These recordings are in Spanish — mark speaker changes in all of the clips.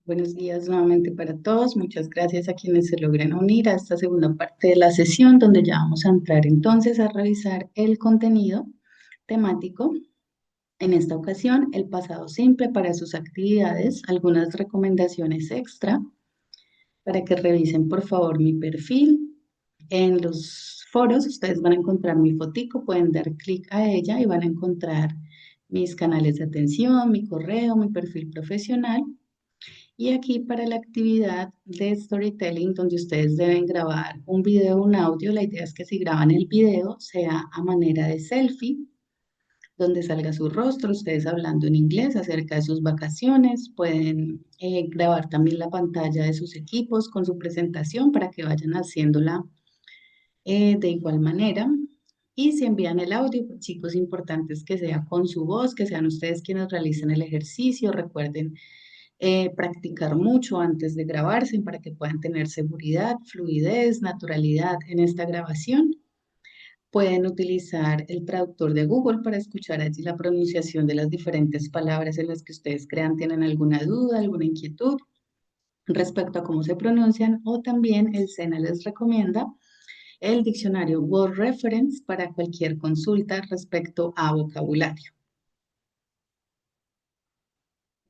Speaker 1: Buenos días nuevamente para todos. Muchas gracias a quienes se logren unir a esta segunda parte de la sesión, donde ya vamos a entrar entonces a revisar el contenido temático. En esta ocasión, el pasado simple para sus actividades, algunas recomendaciones extra para que revisen por favor mi perfil. En los foros ustedes van a encontrar mi fotico, pueden dar clic a ella y van a encontrar mis canales de atención, mi correo, mi perfil profesional. Y aquí para la actividad de storytelling, donde ustedes deben grabar un video o un audio, la idea es que si graban el video sea a manera de selfie, donde salga su rostro, ustedes hablando en inglés acerca de sus vacaciones. Pueden grabar también la pantalla de sus equipos con su presentación para que vayan haciéndola de igual manera. Y si envían el audio, pues, chicos, importantes que sea con su voz, que sean ustedes quienes realicen el ejercicio. Recuerden practicar mucho antes de grabarse para que puedan tener seguridad, fluidez, naturalidad en esta grabación. Pueden utilizar el traductor de Google para escuchar allí la pronunciación de las diferentes palabras en las que ustedes crean tienen alguna duda, alguna inquietud respecto a cómo se pronuncian, o también el SENA les recomienda el diccionario Word Reference para cualquier consulta respecto a vocabulario.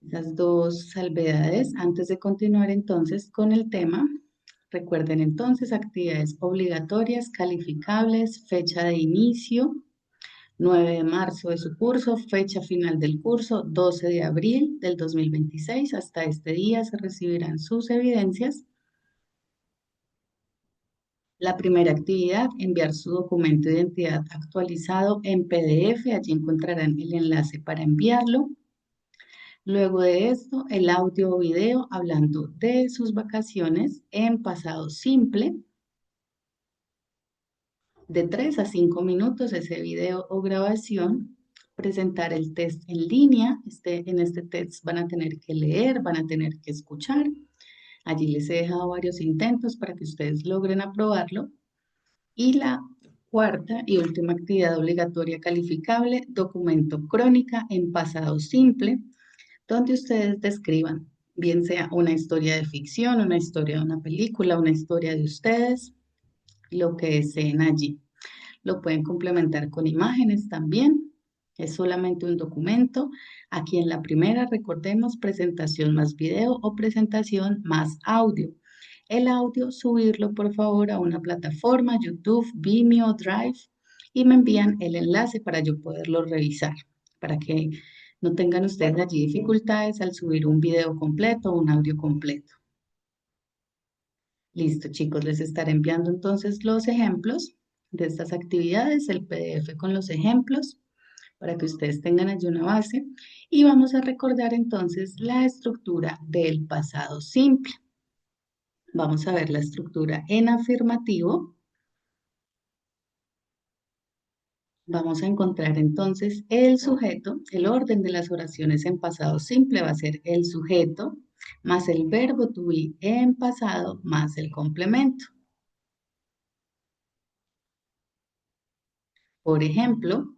Speaker 1: Las dos salvedades antes de continuar entonces con el tema. Recuerden entonces actividades obligatorias, calificables, fecha de inicio, 9 de marzo de su curso, fecha final del curso, 12 de abril del 2026. Hasta este día se recibirán sus evidencias. La primera actividad, enviar su documento de identidad actualizado en PDF. Allí encontrarán el enlace para enviarlo. Luego de esto, el audio o video hablando de sus vacaciones en pasado simple, de 3 a 5 minutos ese video o grabación. Presentar el test en línea. En este test van a tener que leer, van a tener que escuchar. Allí les he dejado varios intentos para que ustedes logren aprobarlo. Y la cuarta y última actividad obligatoria calificable, documento crónica en pasado simple, donde ustedes describan, bien sea una historia de ficción, una historia de una película, una historia de ustedes, lo que deseen allí. Lo pueden complementar con imágenes también. Es solamente un documento. Aquí en la primera, recordemos, presentación más video o presentación más audio. El audio, subirlo por favor a una plataforma, YouTube, Vimeo, Drive, y me envían el enlace para yo poderlo revisar, para que no tengan ustedes allí dificultades al subir un video completo o un audio completo. Listo, chicos, les estaré enviando entonces los ejemplos de estas actividades, el PDF con los ejemplos, para que ustedes tengan allí una base. Y vamos a recordar entonces la estructura del pasado simple. Vamos a ver la estructura en afirmativo. Vamos a encontrar entonces el sujeto. El orden de las oraciones en pasado simple va a ser el sujeto más el verbo to be en pasado más el complemento. Por ejemplo,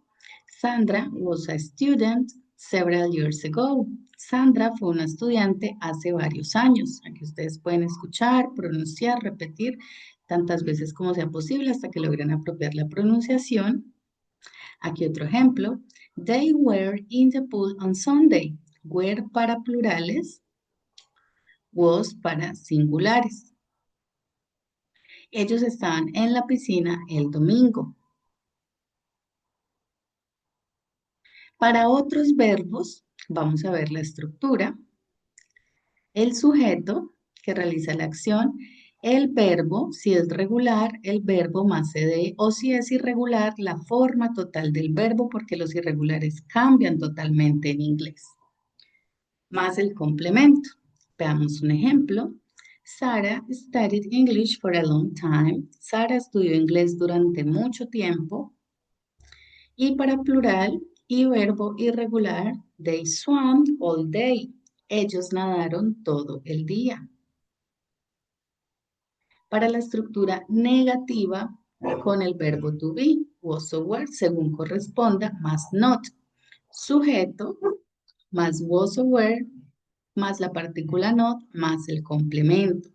Speaker 1: Sandra was a student several years ago. Sandra fue una estudiante hace varios años. Aquí ustedes pueden escuchar, pronunciar, repetir tantas veces como sea posible hasta que logren apropiar la pronunciación. Aquí otro ejemplo. They were in the pool on Sunday. Were para plurales, was para singulares. Ellos estaban en la piscina el domingo. Para otros verbos, vamos a ver la estructura. El sujeto que realiza la acción, el verbo, si es regular, el verbo más ed, o si es irregular, la forma total del verbo, porque los irregulares cambian totalmente en inglés, más el complemento. Veamos un ejemplo. Sarah studied English for a long time. Sara estudió inglés durante mucho tiempo. Y para plural y verbo irregular, they swam all day. Ellos nadaron todo el día. Para la estructura negativa, con el verbo to be, was or were, según corresponda, más not. Sujeto, más was or were, más la partícula not, más el complemento.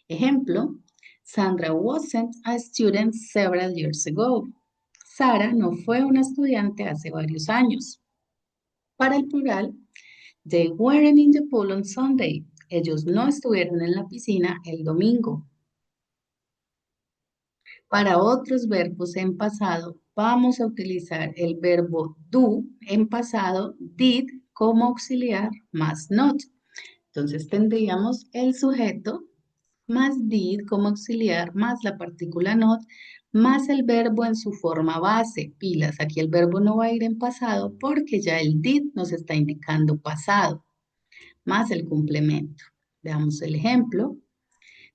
Speaker 1: Ejemplo, Sandra wasn't a student several years ago. Sara no fue una estudiante hace varios años. Para el plural, they weren't in the pool on Sunday. Ellos no estuvieron en la piscina el domingo. Para otros verbos en pasado, vamos a utilizar el verbo do en pasado, did como auxiliar más not. Entonces tendríamos el sujeto más did como auxiliar más la partícula not más el verbo en su forma base. Pilas, aquí el verbo no va a ir en pasado porque ya el did nos está indicando pasado, más el complemento. Veamos el ejemplo.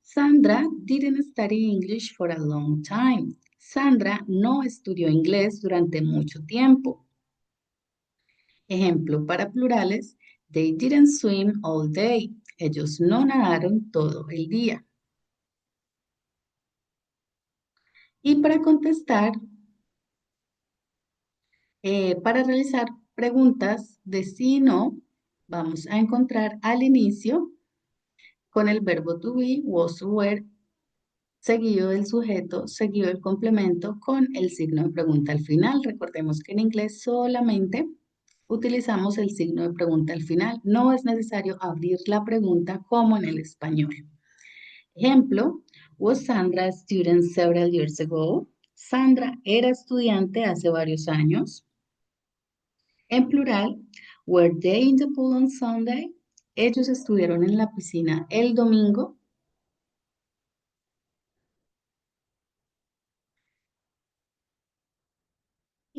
Speaker 1: Sandra didn't study English for a long time. Sandra no estudió inglés durante mucho tiempo. Ejemplo para plurales, they didn't swim all day. Ellos no nadaron todo el día. Y para contestar, para realizar preguntas de sí y no, vamos a encontrar al inicio con el verbo to be, was, were, seguido del sujeto, seguido del complemento con el signo de pregunta al final. Recordemos que en inglés solamente utilizamos el signo de pregunta al final. No es necesario abrir la pregunta como en el español. Ejemplo, was Sandra a student several years ago? Sandra era estudiante hace varios años. En plural, were they in the pool on Sunday? Ellos estuvieron en la piscina el domingo.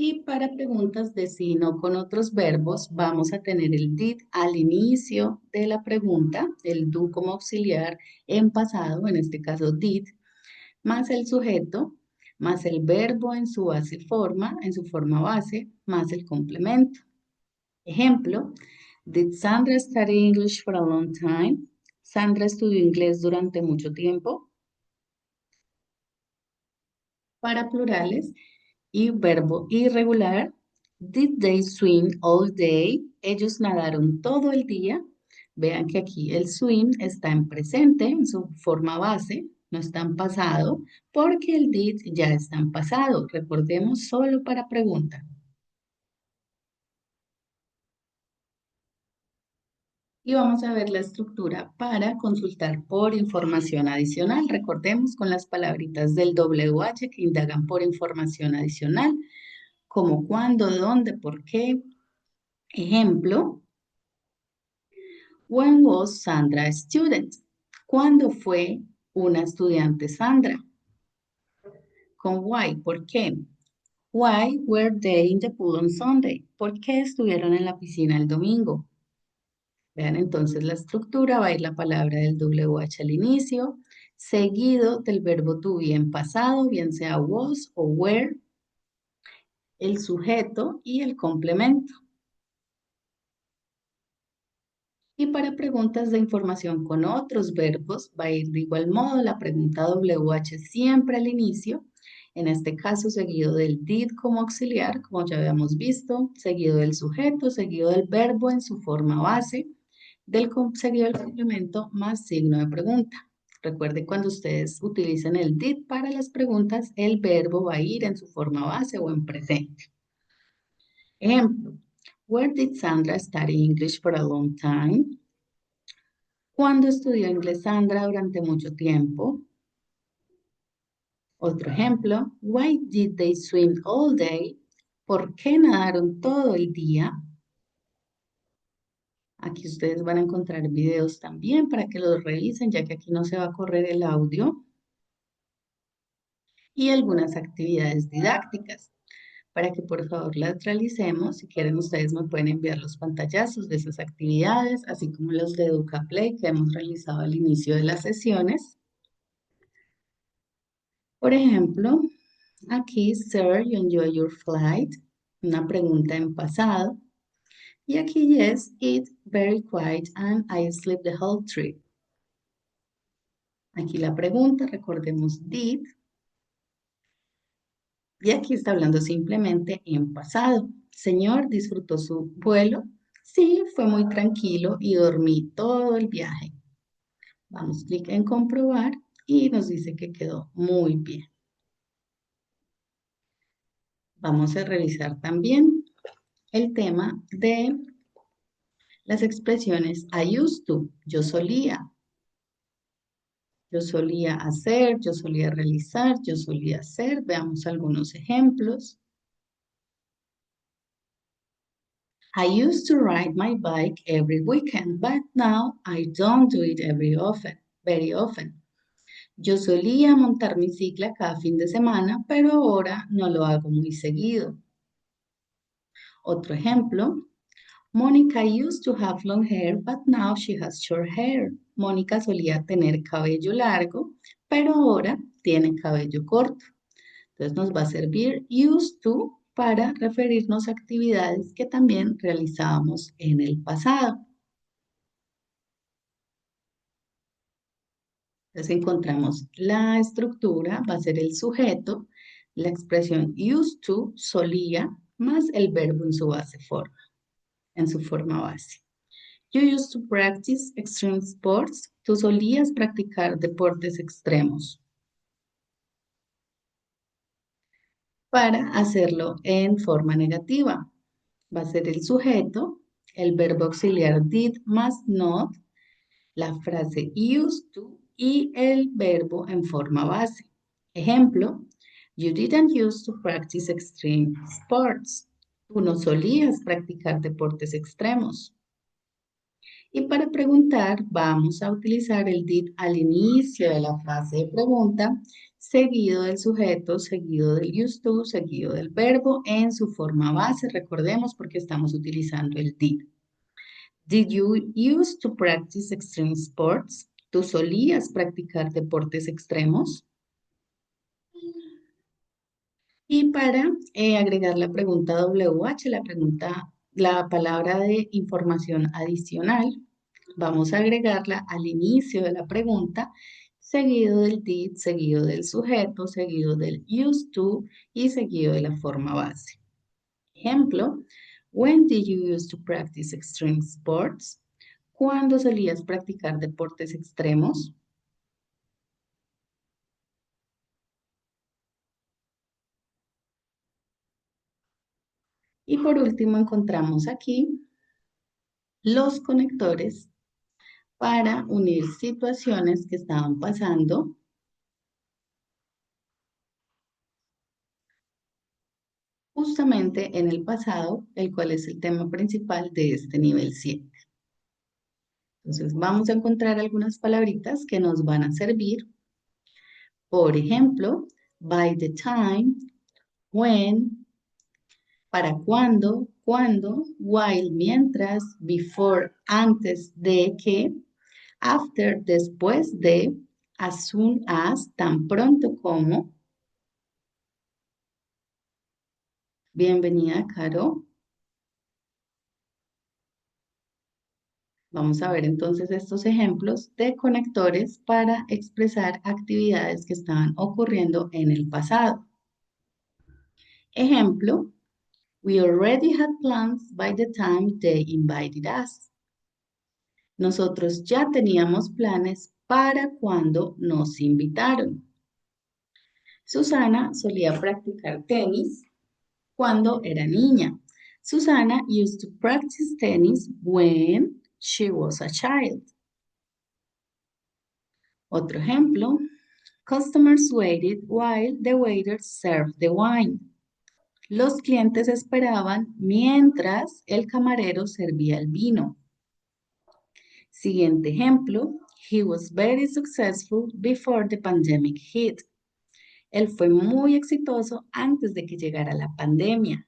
Speaker 1: Y para preguntas de sí no con otros verbos, vamos a tener el did al inicio de la pregunta, el do como auxiliar en pasado, en este caso did, más el sujeto, más el verbo en su base forma, en su forma base, más el complemento. Ejemplo, did Sandra study English for a long time? Sandra estudió inglés durante mucho tiempo. Para plurales y verbo irregular, did they swim all day? Ellos nadaron todo el día. Vean que aquí el swim está en presente, en su forma base, no está en pasado, porque el did ya está en pasado. Recordemos solo para pregunta. Y vamos a ver la estructura para consultar por información adicional. Recordemos con las palabritas del WH que indagan por información adicional, como cuándo, dónde, por qué. Ejemplo, when was Sandra a student? ¿Cuándo fue una estudiante Sandra? Con why, ¿por qué? Why were they in the pool on Sunday? ¿Por qué estuvieron en la piscina el domingo? Vean entonces la estructura, va a ir la palabra del WH al inicio, seguido del verbo to be en pasado, bien sea was o were, el sujeto y el complemento. Y para preguntas de información con otros verbos, va a ir de igual modo la pregunta WH siempre al inicio, en este caso seguido del did como auxiliar, como ya habíamos visto, seguido del sujeto, seguido del verbo en su forma base, seguido del complemento más signo de pregunta. Recuerde cuando ustedes utilicen el did para las preguntas, el verbo va a ir en su forma base o en presente. Ejemplo, where did Sandra study English for a long time? ¿Cuándo estudió inglés Sandra durante mucho tiempo? Otro ejemplo, why did they swim all day? ¿Por qué nadaron todo el día? Aquí ustedes van a encontrar videos también para que los revisen, ya que aquí no se va a correr el audio. Y algunas actividades didácticas para que por favor las realicemos. Si quieren, ustedes me pueden enviar los pantallazos de esas actividades, así como los de EducaPlay que hemos realizado al inicio de las sesiones. Por ejemplo, aquí, sir, you enjoy your flight. Una pregunta en pasado. Y aquí, yes, it's very quiet and I sleep the whole trip. Aquí la pregunta, recordemos did. Y aquí está hablando simplemente en pasado. Señor, disfrutó su vuelo. Sí, fue muy tranquilo y dormí todo el viaje. Damos clic en comprobar y nos dice que quedó muy bien. Vamos a revisar también el tema de las expresiones I used to, yo solía hacer, yo solía realizar, yo solía hacer. Veamos algunos ejemplos. I used to ride my bike every weekend, but now I don't do it very often. Yo solía montar mi cicla cada fin de semana, pero ahora no lo hago muy seguido. Otro ejemplo, Mónica used to have long hair, but now she has short hair. Mónica solía tener cabello largo, pero ahora tiene cabello corto. Entonces nos va a servir used to para referirnos a actividades que también realizábamos en el pasado. Entonces encontramos la estructura, va a ser el sujeto, la expresión used to, solía, más el verbo en su en su forma base. You used to practice extreme sports. Tú solías practicar deportes extremos. Para hacerlo en forma negativa, va a ser el sujeto, el verbo auxiliar did más not, la frase used to y el verbo en forma base. Ejemplo, you didn't used to practice extreme sports. Tú no solías practicar deportes extremos. Y para preguntar, vamos a utilizar el did al inicio de la frase de pregunta, seguido del sujeto, seguido del used to, seguido del verbo en su forma base. Recordemos porque estamos utilizando el did. Did you used to practice extreme sports? ¿Tú solías practicar deportes extremos? Y para agregar la pregunta WH, la palabra de información adicional, vamos a agregarla al inicio de la pregunta, seguido del did, seguido del sujeto, seguido del used to y seguido de la forma base. Ejemplo, when did you used to practice extreme sports? ¿Cuándo solías practicar deportes extremos? Y por último encontramos aquí los conectores para unir situaciones que estaban pasando justamente en el pasado, el cual es el tema principal de este nivel 7. Entonces vamos a encontrar algunas palabritas que nos van a servir. Por ejemplo, by the time, when, para cuándo, while, mientras, before, antes de que, after, después de, as soon as, tan pronto como. Bienvenida, Caro. Vamos a ver entonces estos ejemplos de conectores para expresar actividades que estaban ocurriendo en el pasado. Ejemplo, we already had plans by the time they invited us. Nosotros ya teníamos planes para cuando nos invitaron. Susana solía practicar tenis cuando era niña. Susana used to practice tennis when she was a child. Otro ejemplo, customers waited while the waiter served the wine. Los clientes esperaban mientras el camarero servía el vino. Siguiente ejemplo, he was very successful before the pandemic hit. Él fue muy exitoso antes de que llegara la pandemia.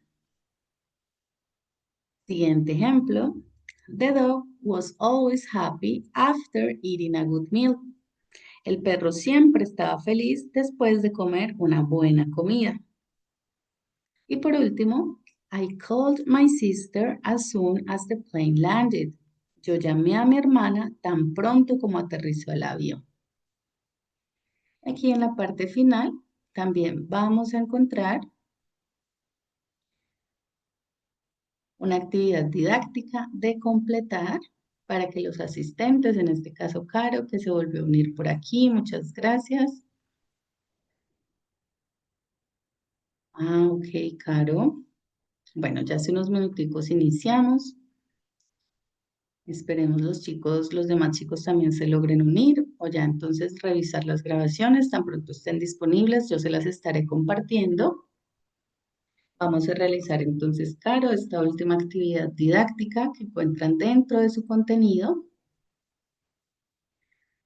Speaker 1: Siguiente ejemplo, the dog was always happy after eating a good meal. El perro siempre estaba feliz después de comer una buena comida. Y por último, I called my sister as soon as the plane landed. Yo llamé a mi hermana tan pronto como aterrizó el avión. Aquí en la parte final también vamos a encontrar una actividad didáctica de completar para que los asistentes, en este caso Caro, que se volvió a unir por aquí, muchas gracias. Ok, Caro. Bueno, ya hace unos minuticos iniciamos. Esperemos los chicos, los demás chicos también se logren unir o ya entonces revisar las grabaciones tan pronto estén disponibles. Yo se las estaré compartiendo. Vamos a realizar entonces, Caro, esta última actividad didáctica que encuentran dentro de su contenido.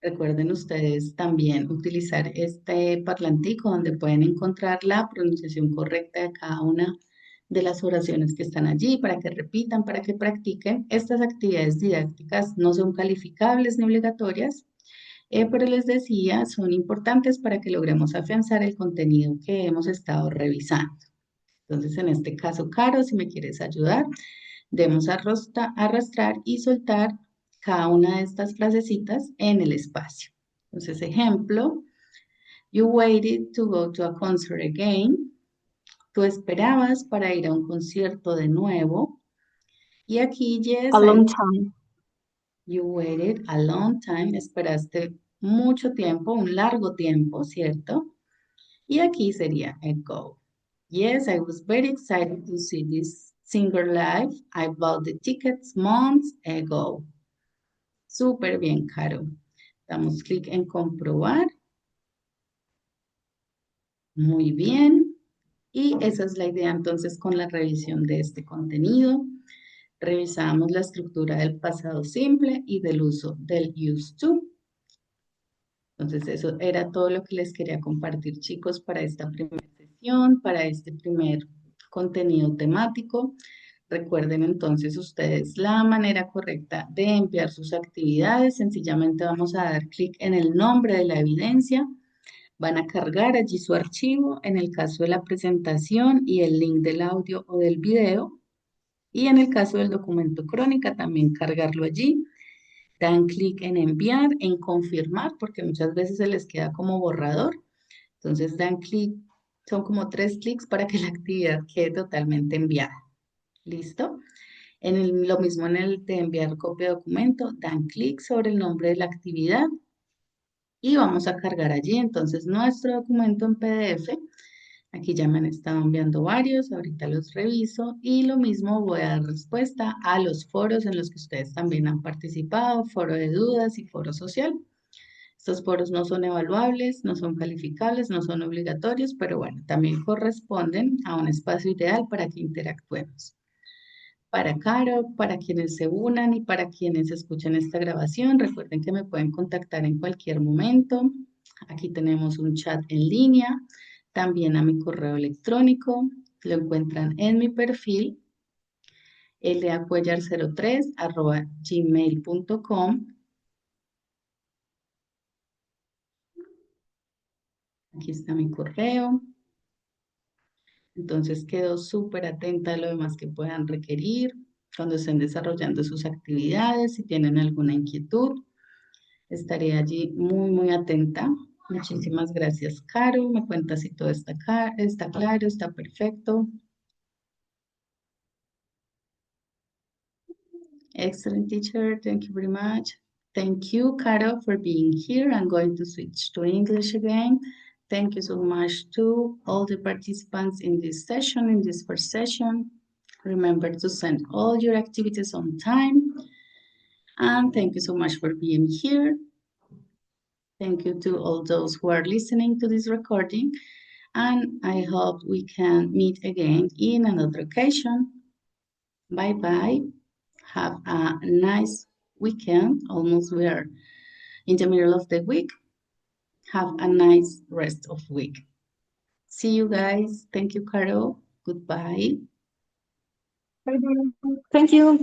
Speaker 1: Recuerden ustedes también utilizar este parlantico donde pueden encontrar la pronunciación correcta de cada una de las oraciones que están allí para que repitan, para que practiquen. Estas actividades didácticas no son calificables ni obligatorias, pero les decía, son importantes para que logremos afianzar el contenido que hemos estado revisando. Entonces, en este caso, Caro, si me quieres ayudar, debemos arrastrar y soltar cada una de estas frasecitas en el espacio. Entonces, ejemplo, you waited to go to a concert again. Tú esperabas para ir a un concierto de nuevo. Y aquí,
Speaker 2: A
Speaker 1: yes,
Speaker 2: long time.
Speaker 1: you waited a long time. Esperaste mucho tiempo, un largo tiempo, ¿cierto? Y aquí sería ago. Yes, I was very excited to see this singer live. I bought the tickets months ago. Súper bien, Caro. Damos clic en comprobar. Muy bien. Y esa es la idea entonces con la revisión de este contenido. Revisamos la estructura del pasado simple y del uso del used to. Entonces eso era todo lo que les quería compartir, chicos, para esta primera sesión, para este primer contenido temático. Recuerden entonces ustedes la manera correcta de enviar sus actividades. Sencillamente vamos a dar clic en el nombre de la evidencia. Van a cargar allí su archivo en el caso de la presentación y el link del audio o del video. Y en el caso del documento crónica, también cargarlo allí. Dan clic en enviar, en confirmar, porque muchas veces se les queda como borrador. Entonces dan clic, son como 3 clics para que la actividad quede totalmente enviada. ¿Listo? Lo mismo en el de enviar copia de documento, dan clic sobre el nombre de la actividad y vamos a cargar allí entonces nuestro documento en PDF. Aquí ya me han estado enviando varios, ahorita los reviso y lo mismo voy a dar respuesta a los foros en los que ustedes también han participado, foro de dudas y foro social. Estos foros no son evaluables, no son calificables, no son obligatorios, pero bueno, también corresponden a un espacio ideal para que interactuemos. Para Caro, para quienes se unan y para quienes escuchan esta grabación, recuerden que me pueden contactar en cualquier momento. Aquí tenemos un chat en línea, también a mi correo electrónico. Lo encuentran en mi perfil, lacuellar03@gmail.com. Aquí está mi correo. Entonces quedo súper atenta a lo demás que puedan requerir cuando estén desarrollando sus actividades, si tienen alguna inquietud. Estaré allí muy, muy atenta. Muchísimas gracias, Caro. Me cuenta si todo está claro, está perfecto. Excellent, teacher. Thank you very much. Thank you, Caro, for being here. I'm going to switch to English again. Thank you so much to all the participants in this session, in this first session. Remember to send all your activities on time. And thank you so much for being here. Thank you to all those who are listening to this recording. And I hope we can meet again in another occasion. Bye bye. Have a nice weekend. Almost we are in the middle of the week. Have a nice rest of week. See you guys. Thank you, Carol. Goodbye.
Speaker 2: Thank you.